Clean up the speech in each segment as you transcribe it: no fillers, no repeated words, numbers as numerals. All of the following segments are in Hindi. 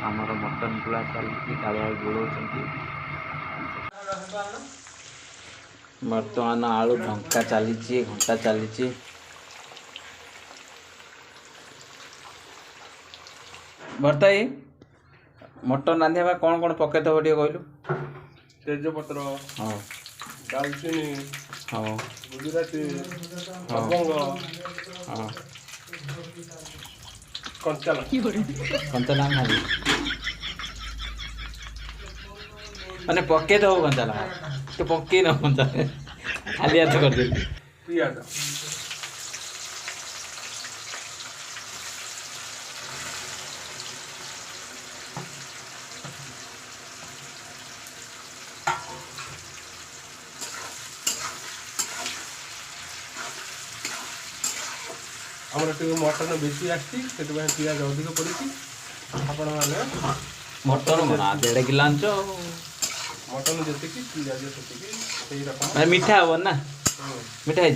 आमर मटन गुला चलती कालिया गुड़ बर्तमान आलू ढंका चली घंटा चली भरताई मटन रांधिया कौन कौन पकईद कहलु तेजपत्र हाँ दालचीनी हाँ गुजराती हाँ लवंग हाँ कंचा कंचा लगा खाली मैंने पकई दब कंचा लगा तो पकई न कंचा खाली हाथ कर पियाज आमर मटन बेसी आसी पियाज अधिक पड़ी आपण मैंने मटन मन 1.5 किलो आंच मटन जी पियाज से रकम मीठा हे ना मीठा हो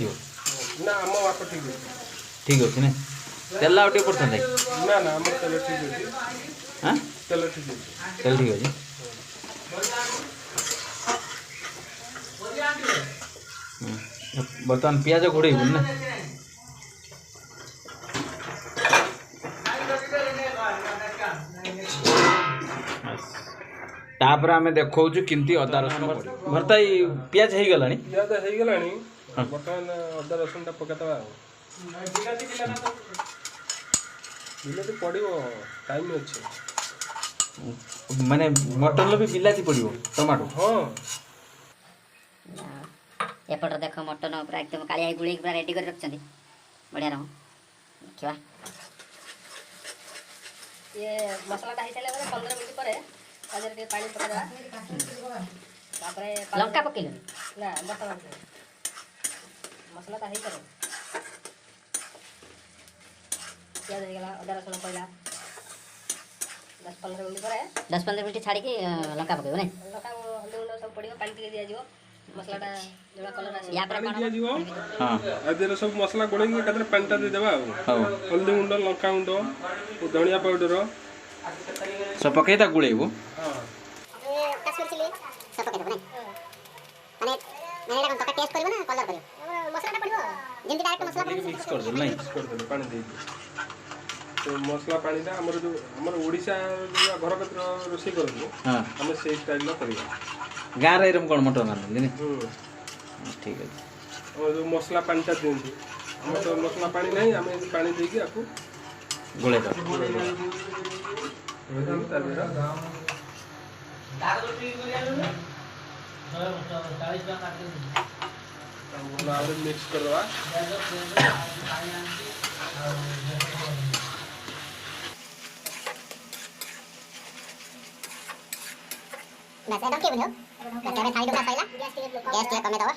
ना आम बाप ठीक है ठीक अच्छे ना तेल आउ पड़ता ना ना आम तेल ठीक अच्छे हाँ तेल ठीक अच्छे तेल ठीक अच्छे बर्तमान पियाज घोड़े ना तापर आमे देखौ किंती अदा रसुन भरता पियाज हो गला पियाज हो गला बर्तमान अदा रसुन टा पकाता बिलाती पड़ो टाइम अच्छे माने मटन भी बिलाती पड़ो टमाटो हाँ एपटर देख मटन पूरा एकदम कालिया गुड़े पूरा रेडी कर रखछन्ती बढ़िया रहो देखा ये मसला ढाई सारे 15 मिनट पर ताजर के पानी पका देबा तापरे लंका पकेलो ना मसला ढाई करे प्याज हो गला अदा रसुन पड़ला 10-15 मिनट पर 10-15 मिनट छाड़ी के लंका पकेबो नै लंका हल्दी गुंड सब पड़ियो पानी टिके दिया जिवो मसलाटा जोड़ा कलर आसी या पर दिया जीवो हां आदेर सब मसला गोळेंगे कदर पानी टा दे देबा हल्दी गुंड लंका गुंड धनिया पाउडर सब पकेता गुळेबो हां कसूर चिली सब पके देबो नै माने मैंने पका टेस्ट करबो ना कलर करबो मसलाटा पड़िबो जेंति डायरेक्ट मसला पड़िबो मिक्स कर दे नहीं मिक्स कर दे पानी दे तो मसला पानी टा हमर जो हमर ओडिसा जो घर कत्र रोसे करबो हां हम से स्टाइल ला करिया गाँव रही कौन मटन रांधि ठीक है और जो मसला पानी टा दिंती हम तो मसला पानी नहीं हम पानी देके आपको गोले मिक्स करवा बस एकदम के बनो बस थाली डोका सैला गैस टे कमे दवा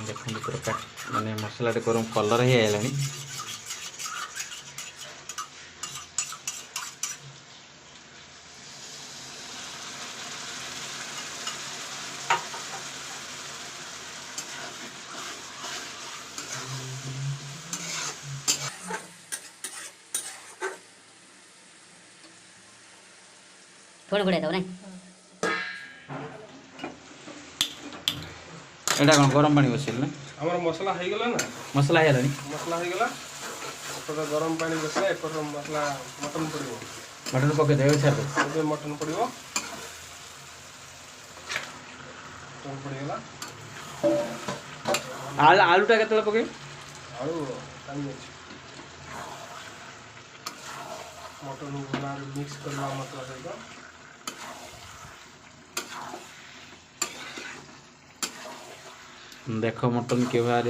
देखो पूरा माने मसला गरम कलर ही आइलानी थोड़ी घुड़े दो नहीं एटा कौन गरम पानी बसिल ना हमर मसला हो गला ना मसला है लानी मसला हो गला तो गरम पानी बसला एक मसला मटन पड़िबो मटन पके देबे छाड़ दे मटन पड़िबो मटन पड़ी गला आलू टा केतले पके आलू टाइम अछि मटन गुला मिक्स करला मसला सहित देख मटन केवल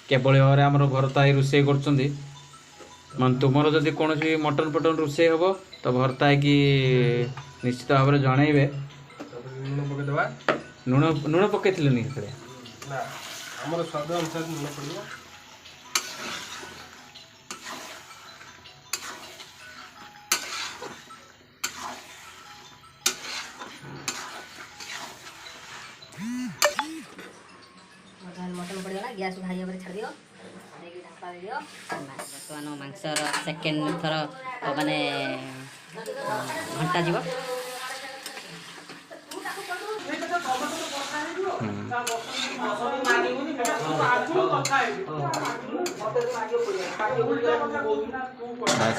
भाव आम भरताई रोषे कर तुम जदि कौन मटन पटन रोषे हम तो भरताई की निश्चित भाव में जनइबे लूण पकेदेबा लुण पकई ना हमर स्वाद अनुसार लूण पड़िबो मटन पड़गला गैस भाई भाई छाड़ दियो ढापा दियो बर्तमान मांसर सेकेंड थर माने घंटा जीव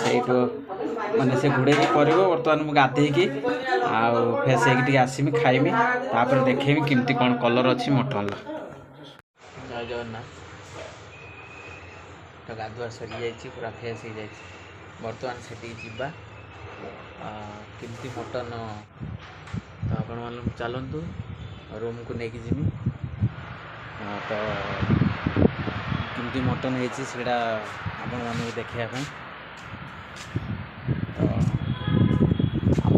ସେଇଠୁ ମାନେ ସେ ଘୋଡ଼େଇକି କରିବ। ବର୍ତ୍ତମାନ ମୁଁ ଗାଧେଇକି ଆଉ ଫ୍ରେଶ୍ ହେଇକି ଟିକେ ଆସିବି ଖାଇମି, ତାପରେ ଦେଖେଇବି କେମିତି କ'ଣ କଲର୍ ଅଛି ମଟନ୍ର। ଜୟ ଜଗନ୍ନାଥ। ତ ଗାଧୁଆ ସରିଯାଇଛି, ପୁରା ଫ୍ରେଶ୍ ହେଇଯାଇଛି। ବର୍ତ୍ତମାନ ସେଠିକି ଯିବା କେମିତି ମଟନ୍। ତ ଆପଣମାନେ ଚାଲନ୍ତୁ ରୁମ୍କୁ ନେଇକି ଯିବି। ତ କେମିତି ମଟନ୍ ହେଇଛି ସେଇଟା ଆପଣମାନଙ୍କୁ ଦେଖେଇବା ପାଇଁ। ତ ଆମ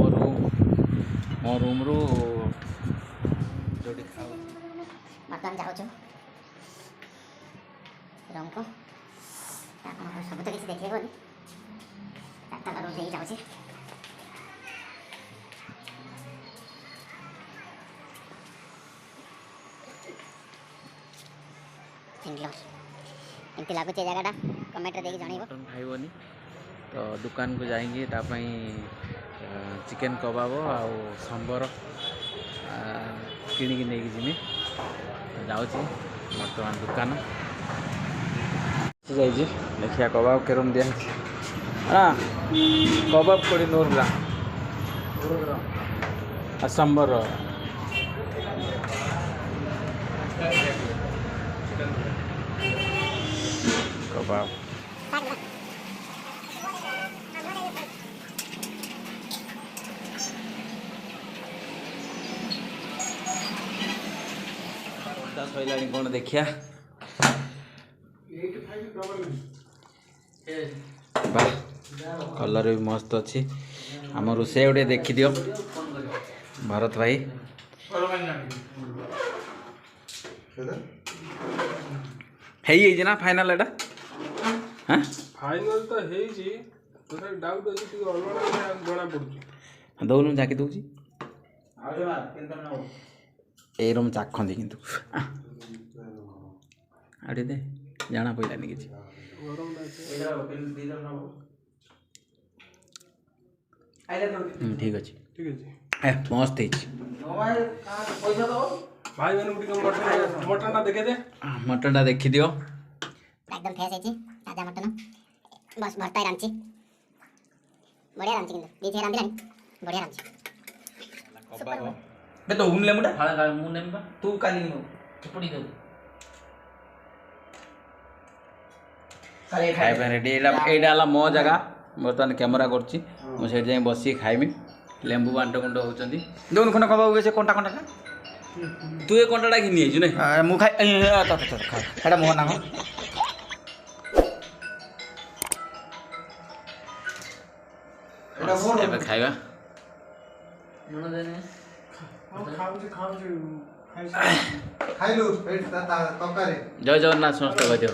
ମୋ ରୁମ୍ରୁ ଯେଉଁଠି ଖାଉ ବର୍ତ୍ତମାନ ଯାଉଛୁ ରୁମ୍କୁ। ଆପଣଙ୍କର ସବୁ ତ କିଛି ଦେଖେଇବନି, ଚାରିଟା ରୁମ୍ ଦେଇକି ଯାଉଛି। କେମିତି ଲାଗୁଛି ଏ ଜାଗାଟା କମେଣ୍ଟରେ ଦେଇକି ଜଣାଇବ। ମଟନ୍ ଖାଇବନି ତ ଦୋକାନକୁ ଯାଇକି ତା ପାଇଁ ଚିକେନ୍ କବାବ ଆଉ ସମ୍ବର କିଣିକି ନେଇକି ଯିବି। ଯାଉଛି ବର୍ତ୍ତମାନ ଦୋକାନ ଯାଇଛି, ଦେଖିବା କବାବ କେରମ ଦିଆହେଇଛି। କବାବ ಕೊಡಿ 100 ಗ್ರಾಂ ସମ୍ବର କବାବ। ସଇଲାଣି କ'ଣ ଦେଖିବା। ବାଃ କଲର୍ ବି ମସ୍ତ ଅଛି। ଆମ ରୋଷେଇ ଗୋଟେ ଦେଖିଦିଅ ଭରତ ଭାଇ। ହେଇଯାଇଛି ନା ଫାଇନାଲ୍ ଏଇଟା? ହାଁ ଫାଇନାଲ୍ ତ ହେଇଛି, ତଥାପି ଡାଉଟ୍ ଅଛି ଟିକେ ଅଲଗା ଜଣା ପଡୁଛି। ଦଉନୁ ଜାକି ଦଉଛି। ଏଇ ରୁମ୍ ଚାଖନ୍ତି କିନ୍ତୁ ଆଉ ଟିକେ ଦେ, ଜଣା ପଇଲାନି କିଛି। ଠିକ୍ ଅଛି ଠିକ୍ ଅଛି ମସ୍ତ ହେଇଛି। ଭାଇମାନଙ୍କୁ ଟିକେ ମଟନ୍ଟା ଦେଖେଇ ଦେ। ମଟନ୍ଟା ଦେଖିଦିଅ। एकदम फ्रेश है ताजा मटन बस भर्ता ही रांची बढ़िया रांची किंतु बीच रांधी रानी बढ़िया रांची बे तो उन लेमुडा हां हां मु नेम तू काली नो पड़ी दो खाइबा रेडी। एटा हला मो जगह बर्तमान कैमरा करछि मु सेठ जाई बसी खाइबी। लेंबू बांट गुंड होचंदी दोन खंड खबाउ से कोंटा कोंटा तू ए कोंटाटा घिनी आइछु नै मु खाइ एटा मोह ना ଏବେ ଖାଇବା। ଜୟ ଜଗନ୍ନାଥ ସମସ୍ତେ କହିଦିଅ।